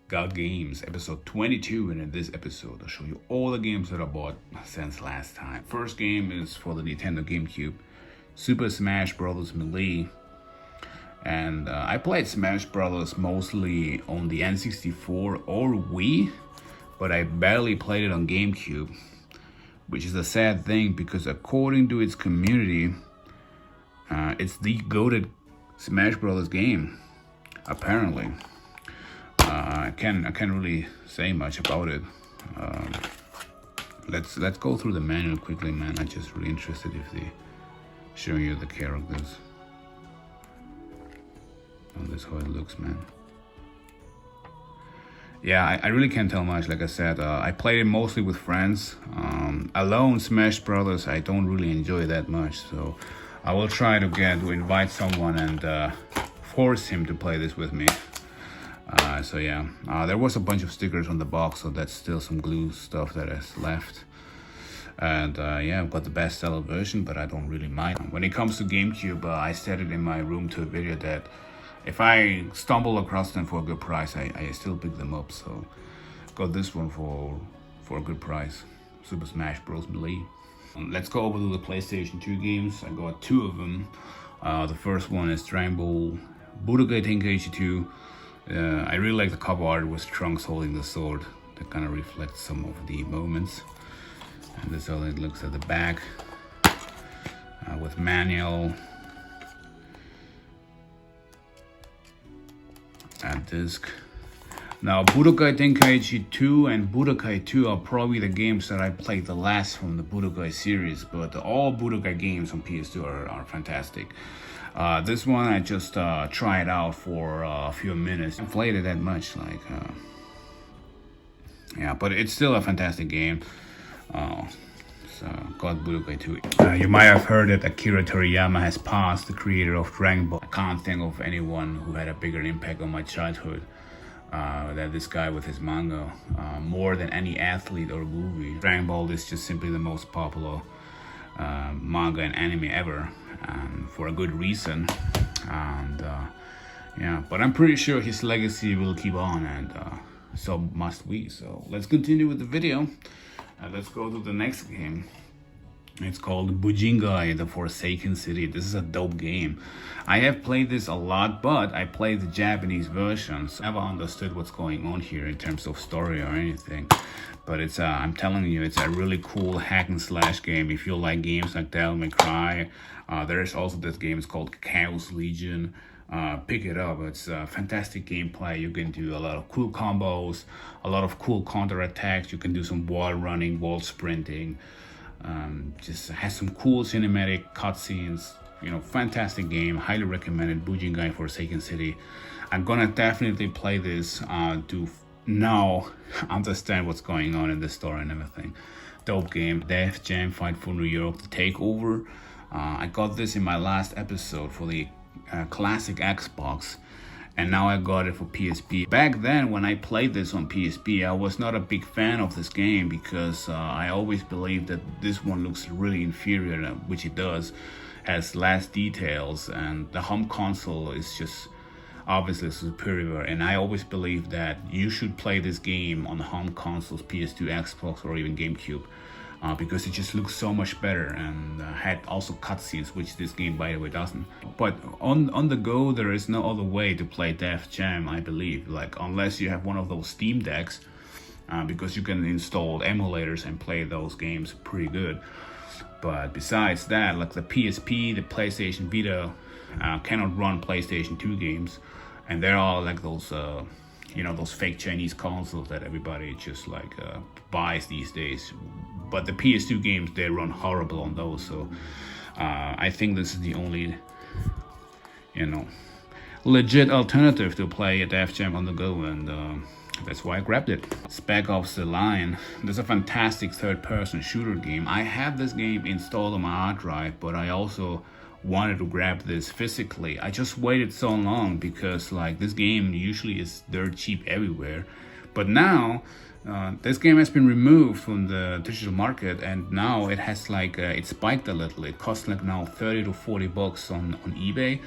Got Games, episode 22, and in this episode I'll show you all the games that I bought since last time. First game is for the Nintendo Gamecube, Super Smash Bros. Melee. And I played Smash Bros. Mostly on the N64 or Wii, but I barely played it on Gamecube, which is a sad thing because according to its community, it's the goated Smash Bros. Game, apparently. I can't really say much about it. Let's go through the manual quickly, man. I'm just really interested if they show you the characters. Oh, that's how it looks, man. Yeah, I really can't tell much. Like I said, I played it mostly with friends. Alone Smash Brothers, I don't really enjoy that much. So I will try to invite someone and force him to play this with me. So yeah, there was a bunch of stickers on the box, so that's still some glue stuff that is left. And yeah, I've got the bestseller version, but I don't really mind. When it comes to Gamecube, I set it in my room to a video that if I stumble across them for a good price, I still pick them up. So got this one for a good price, Super Smash Bros. Melee. Let's go over to the PlayStation 2 games. I got two of them. The first one is Dragon Ball Budokai Tenkaichi 2. I really like the cover art with Trunks holding the sword. That kind of reflects some of the moments. And this is how it looks at the back, with manual and disc. Now, Budokai Tenkaichi 2 and Budokai 2 are probably the games that I played the last from the Budokai series, but all Budokai games on PS2 are fantastic. This one I just tried out for a few minutes. I played it that much, yeah, but it's still a fantastic game. So got Budokai 2. You might have heard that Akira Toriyama has passed, the creator of Dragon Ball. I can't think of anyone who had a bigger impact on my childhood than this guy with his manga, more than any athlete or movie. Dragon Ball is just simply the most popular manga and anime ever, and for a good reason. And yeah, but I'm pretty sure his legacy will keep on, and so must we. So let's continue with the video. Let's go to the next game. It's called Bujingai, the Forsaken City. This is a dope game. I have played this a lot, but I played the Japanese version, so I never understood what's going on here in terms of story or anything. But it's I'm telling you, it's a really cool hack and slash game. If you like games like Devil May Cry, there is also this game. It's called Chaos Legion. Pick it up. It's fantastic gameplay. You can do a lot of cool combos, a lot of cool counter attacks. You can do some wall running, wall sprinting. Just has some cool cinematic cutscenes. You know, fantastic game. Highly recommended. Bujingai Forsaken City. I'm gonna definitely play this to now understand what's going on in the story and everything. Dope game. Def Jam Fight for New York, the takeover. I got this in my last episode for the classic Xbox, and now I got it for PSP. Back then when I played this on PSP, I was not a big fan of this game because I always believed that this one looks really inferior, which it does, has less details, and the home console is just obviously superior. And I always believed that you should play this game on the home consoles, PS2, Xbox, or even GameCube. Because it just looks so much better, and had also cutscenes, which this game, by the way, doesn't. But on the go, there is no other way to play Def Jam, I believe, like unless you have one of those Steam decks, because you can install emulators and play those games pretty good. But besides that, like the PSP, the PlayStation Vita cannot run PlayStation 2 games, and they're all like those you know, those fake Chinese consoles that everybody just like buys these days. But the PS2 games, they run horrible on those. So I think this is the only, you know, legit alternative to play a Def Jam on the go, and that's why I grabbed it. Spec Ops The Line. This is a fantastic third-person shooter game. I have this game installed on my hard drive, but I also wanted to grab this physically. I just waited so long because like this game usually is dirt cheap everywhere, but now This game has been removed from the digital market, and now it has like it spiked a little. It costs like now 30 to 40 bucks on eBay,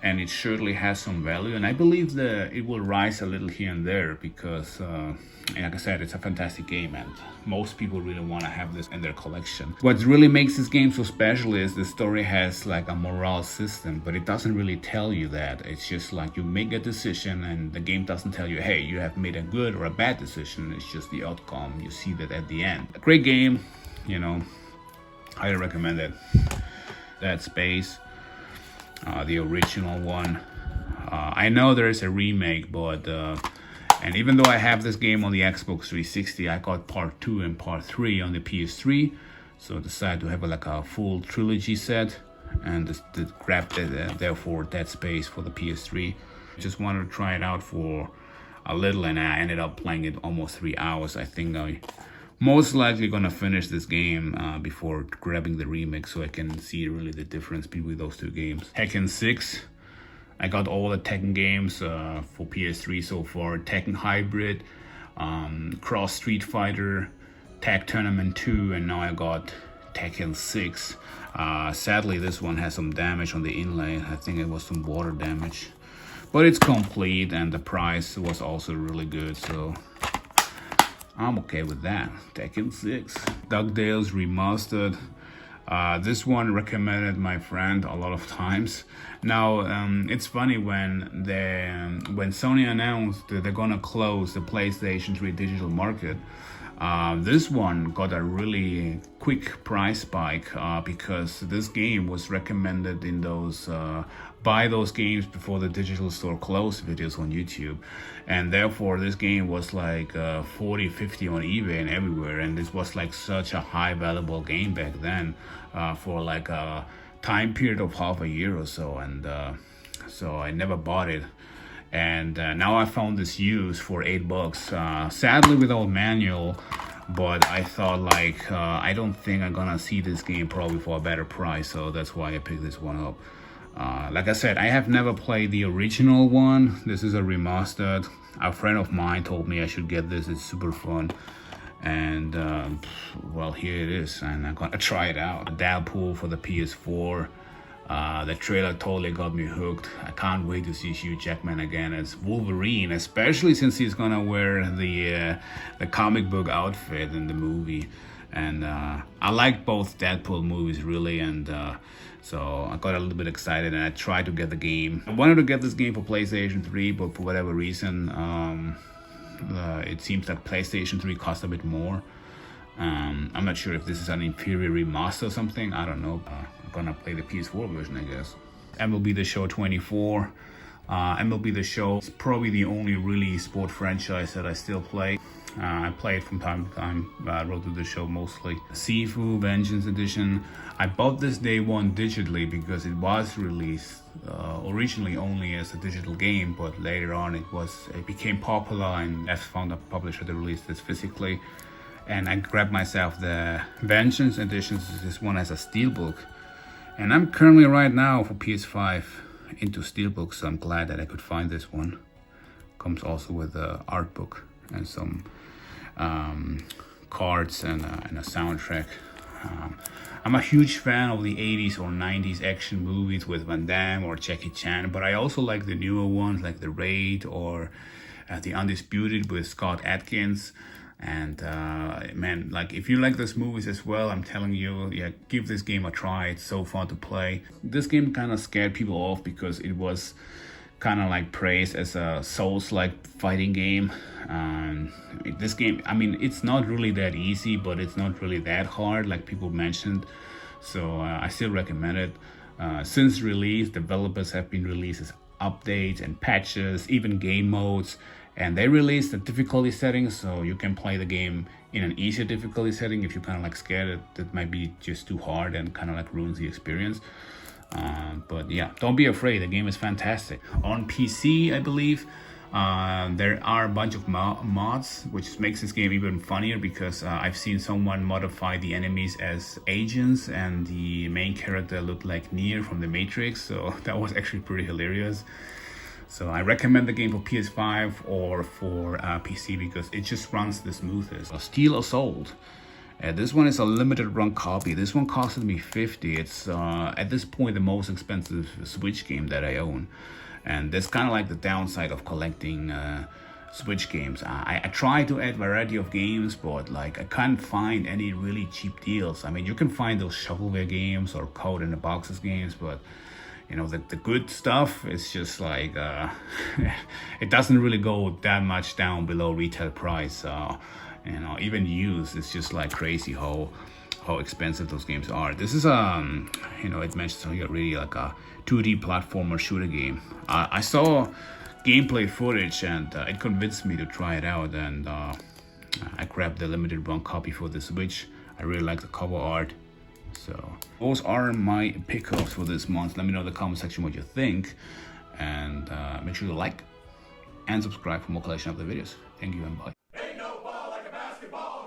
and it surely has some value. And I believe that it will rise a little here and there because, like I said, it's a fantastic game, and most people really want to have this in their collection. What really makes this game so special is the story has like a morale system, but it doesn't really tell you that. It's just like you make a decision, and the game doesn't tell you, hey, you have made a good or a bad decision. It's just the outcome. You see that at the end. A great game, you know, highly recommend it. Dead Space, the original one. I know there is a remake, but and even though I have this game on the Xbox 360, I got part 2 and part 3 on the PS3, so I decided to have like a full trilogy set, and just grabbed it, therefore Dead Space for the PS3. Just wanted to try it out for a little, and I ended up playing it almost 3 hours. I think I most likely gonna finish this game before grabbing the remake, so I can see really the difference between those two games. Tekken 6. I got all the Tekken games for PS3 so far. Tekken Hybrid, Cross Street Fighter, Tag Tournament 2, and now I got Tekken 6. Sadly, this one has some damage on the inlay. I think it was some water damage. But it's complete, and the price was also really good, so I'm okay with that. Tekken 6. DuckTales Remastered. This one recommended my friend a lot of times. Now, it's funny when Sony announced that they're gonna close the PlayStation 3 digital market, this one got a really quick price spike because this game was recommended in those buy those games before the digital store closed videos on YouTube, and therefore this game was like 40, 50 on eBay and everywhere, and this was like such a high valuable game back then for like a time period of half a year or so, and so I never bought it. And now I found this used for $8, sadly without manual, but I thought like I don't think I'm gonna see this game probably for a better price, so that's why I picked this one up. Like I said, I have never played the original one. This is a remastered. A friend of mine told me I should get this. It's super fun, and well, here it is, and I'm gonna try it out. Deadpool for the PS4. The trailer totally got me hooked. I can't wait to see Hugh Jackman again as Wolverine, especially since he's gonna wear the comic book outfit in the movie. And I like both Deadpool movies really, and so I got a little bit excited, and I tried to get the game. I wanted to get this game for PlayStation 3, but for whatever reason, it seems that PlayStation 3 costs a bit more. I'm not sure if this is an inferior remaster or something. I don't know. I'm gonna play the PS4 version, I guess. MLB The Show 24. MLB The Show is probably the only really sport franchise that I still play. I play it from time to time. Road to the Show mostly. Sifu Vengeance Edition. I bought this day one digitally because it was released originally only as a digital game, but later on it became popular, and I found a publisher that released this physically. And I grabbed myself the Vengeance Edition. This one has a steelbook, and I'm currently right now for PS5 into steelbooks, so I'm glad that I could find this one. Comes also with a art book and some cards and a soundtrack. I'm a huge fan of the 80s or 90s action movies with Van Damme or Jackie Chan, but I also like the newer ones like The Raid or The Undisputed with Scott Adkins. And man, like if you like those movies as well, I'm telling you, yeah, give this game a try. It's so fun to play. This game kind of scared people off because it was kind of like praised as a Souls-like fighting game. This game, I mean, it's not really that easy, but it's not really that hard like people mentioned. So I still recommend it. Since release, developers have been releasing updates and patches, even game modes. And they released the difficulty settings, so you can play the game in an easier difficulty setting if you're kind of like scared that might be just too hard and kind of like ruins the experience. But yeah, don't be afraid. The game is fantastic. On PC, I believe, there are a bunch of mods, which makes this game even funnier because I've seen someone modify the enemies as agents and the main character looked like Neo from the Matrix, so that was actually pretty hilarious. So I recommend the game for PS5 or for PC because it just runs the smoothest. Steel Assault. This one is a limited run copy. This one costed me $50. It's at this point the most expensive Switch game that I own. And that's kind of like the downside of collecting Switch games. I try to add variety of games, but like I can't find any really cheap deals. I mean, you can find those shovelware games or code in the boxes games, but you know, the good stuff is just like, it doesn't really go that much down below retail price. You know, even used, it's just like crazy how expensive those games are. This is, you know, it mentions here really like a 2D platformer shooter game. I saw gameplay footage and it convinced me to try it out, and I grabbed the limited run copy for the Switch. I really like the cover art. So those are my pickups for this month. Let me know in the comment section what you think, and make sure to like and subscribe for more collection of the videos. Thank you and bye. Ain't no ball like a basketball.